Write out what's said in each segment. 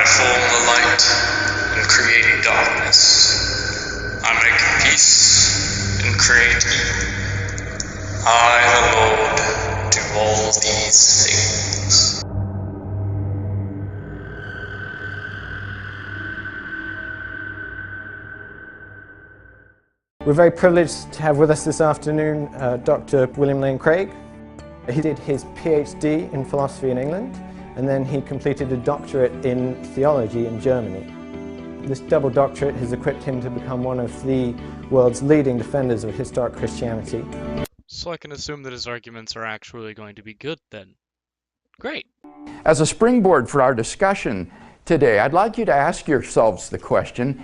fall the light and create darkness. I make peace and create evil. I, the Lord, do all these things. We're very privileged to have with us this afternoon Dr. William Lane Craig. He did his PhD in philosophy in England, and then he completed a doctorate in theology in Germany. This double doctorate has equipped him to become one of the world's leading defenders of historic Christianity. So I can assume that his arguments are actually going to be good then. Great. As a springboard for our discussion today, I'd like you to ask yourselves the question,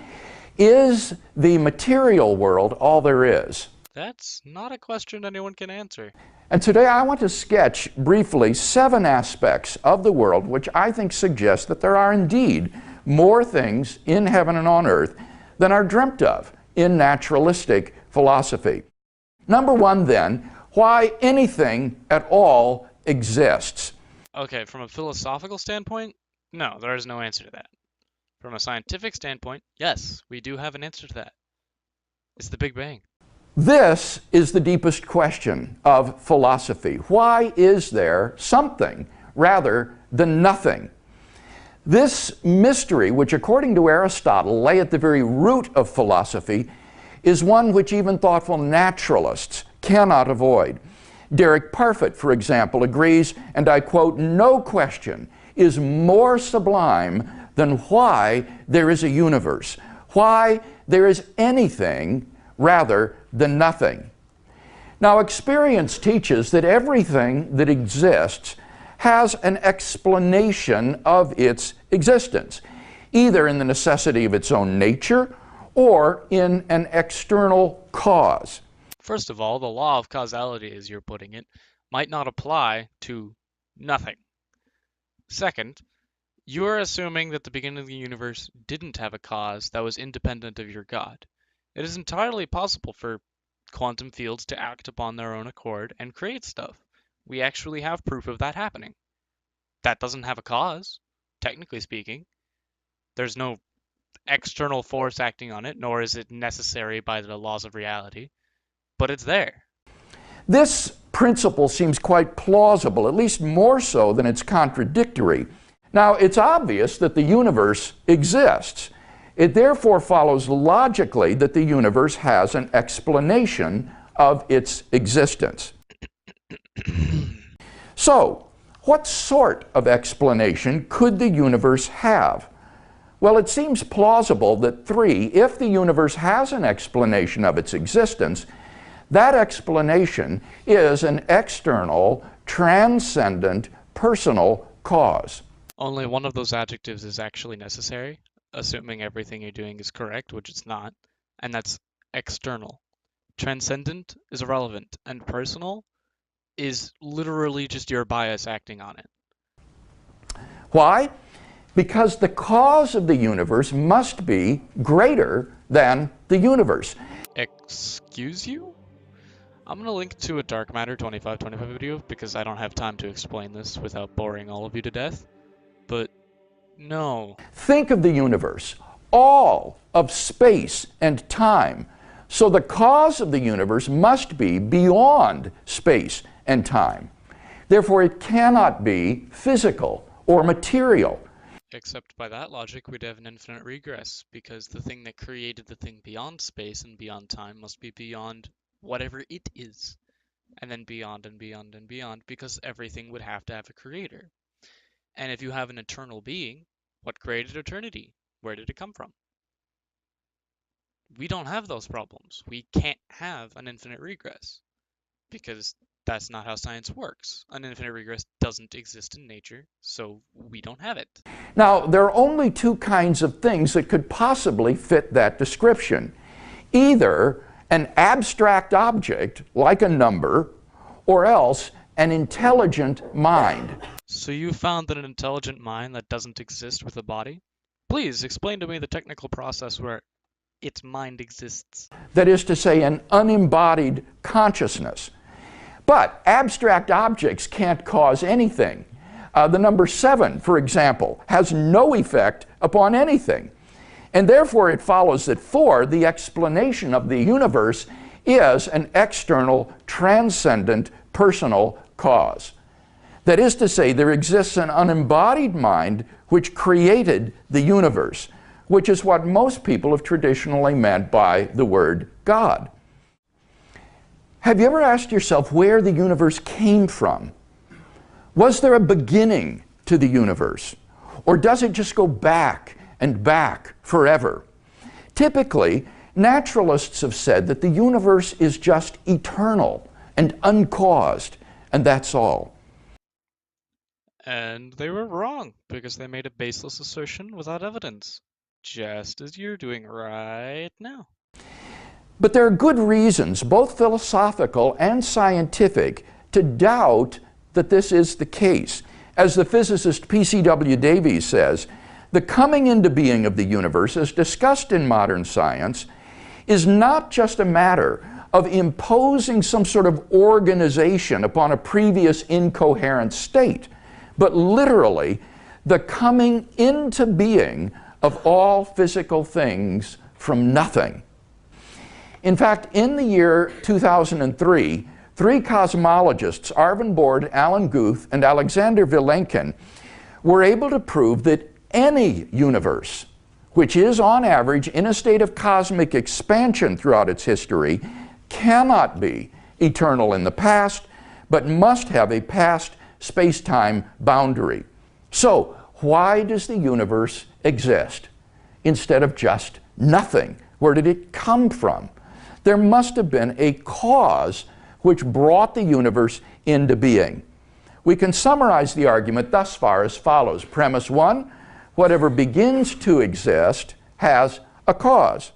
is the material world all there is? That's not a question anyone can answer. And today I want to sketch briefly 7 aspects of the world which I think suggest that there are indeed more things in heaven and on earth than are dreamt of in naturalistic philosophy. Number 1 then, why anything at all exists. Okay, from a philosophical standpoint, no, there is no answer to that. From a scientific standpoint, yes, we do have an answer to that. It's the Big Bang. This is the deepest question of philosophy. Why is there something rather than nothing? This mystery, which according to Aristotle lay at the very root of philosophy, is one which even thoughtful naturalists cannot avoid. Derek Parfit, for example, agrees, and I quote, "No question is more sublime than why there is a universe, why there is anything rather than nothing." Now, experience teaches that everything that exists has an explanation of its existence, either in the necessity of its own nature or in an external cause. First of all, the law of causality, as you're putting it, might not apply to nothing. Second, you are assuming that the beginning of the universe didn't have a cause that was independent of your God. It is entirely possible for quantum fields to act upon their own accord and create stuff. We actually have proof of that happening. That doesn't have a cause, technically speaking. There's no external force acting on it, nor is it necessary by the laws of reality, but it's there. This principle seems quite plausible, at least more so than it's contradictory. Now, it's obvious that the universe exists. It therefore follows logically that the universe has an explanation of its existence. So, what sort of explanation could the universe have? Well, it seems plausible that 3, if the universe has an explanation of its existence, that explanation is an external, transcendent, personal cause. Only one of those adjectives is actually necessary, assuming everything you're doing is correct, which it's not, and that's external. Transcendent is irrelevant, and personal is literally just your bias acting on it. Why? Because the cause of the universe must be greater than the universe. Excuse you? I'm going to link to a Darkmatter 2525 video because I don't have time to explain this without boring all of you to death. But no. Think of the universe, all of space and time. So the cause of the universe must be beyond space and time. Therefore, it cannot be physical or material. Except by that logic, we'd have an infinite regress, because the thing that created the thing beyond space and beyond time must be beyond whatever it is, and then beyond and beyond and beyond, because everything would have to have a creator. And if you have an eternal being, what created eternity? Where did it come from? We don't have those problems. We can't have an infinite regress, because that's not how science works. An infinite regress doesn't exist in nature, so we don't have it. Now, there are only 2 kinds of things that could possibly fit that description. Either an abstract object, like a number, or else an intelligent mind. So you found that an intelligent mind that doesn't exist with a body? Please explain to me the technical process where its mind exists. That is to say, an unembodied consciousness. But abstract objects can't cause anything. The number 7, for example, has no effect upon anything. And therefore it follows that 4, the explanation of the universe, is an external, transcendent, personal cause. That is to say, there exists an unembodied mind which created the universe, which is what most people have traditionally meant by the word God. Have you ever asked yourself where the universe came from? Was there a beginning to the universe? Or does it just go back and back forever? Typically, naturalists have said that the universe is just eternal and uncaused, and that's all. And they were wrong, because they made a baseless assertion without evidence, just as you're doing right now. But there are good reasons, both philosophical and scientific, to doubt that this is the case. As the physicist P.C.W. Davies says, the coming into being of the universe, as discussed in modern science, is not just a matter of imposing some sort of organization upon a previous incoherent state, but literally the coming into being of all physical things from nothing. In fact, in the year 2003, 3 cosmologists, Arvin Bord, Alan Guth, and Alexander Vilenkin, were able to prove that any universe, which is on average in a state of cosmic expansion throughout its history, cannot be eternal in the past, but must have a past space-time boundary. So, why does the universe exist instead of just nothing? Where did it come from? There must have been a cause which brought the universe into being. We can summarize the argument thus far as follows. Premise 1, whatever begins to exist has a cause.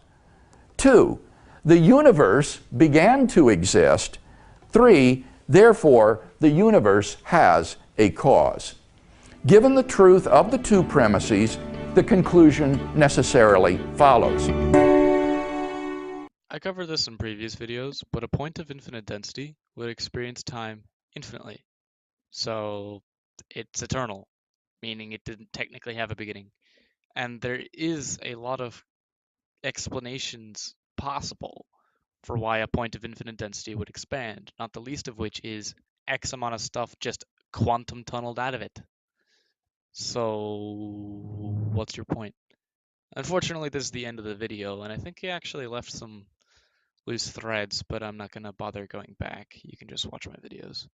2, the universe began to exist. 3, therefore, the universe has a cause. Given the truth of the 2 premises, the conclusion necessarily follows. I covered this in previous videos, but a point of infinite density would experience time infinitely. So it's eternal, meaning it didn't technically have a beginning. And there is a lot of explanations possible for why a point of infinite density would expand, not the least of which is X amount of stuff just quantum tunneled out of it. So what's your point? Unfortunately, this is the end of the video, and I think he actually left some loose threads, but I'm not going to bother going back. You can just watch my videos.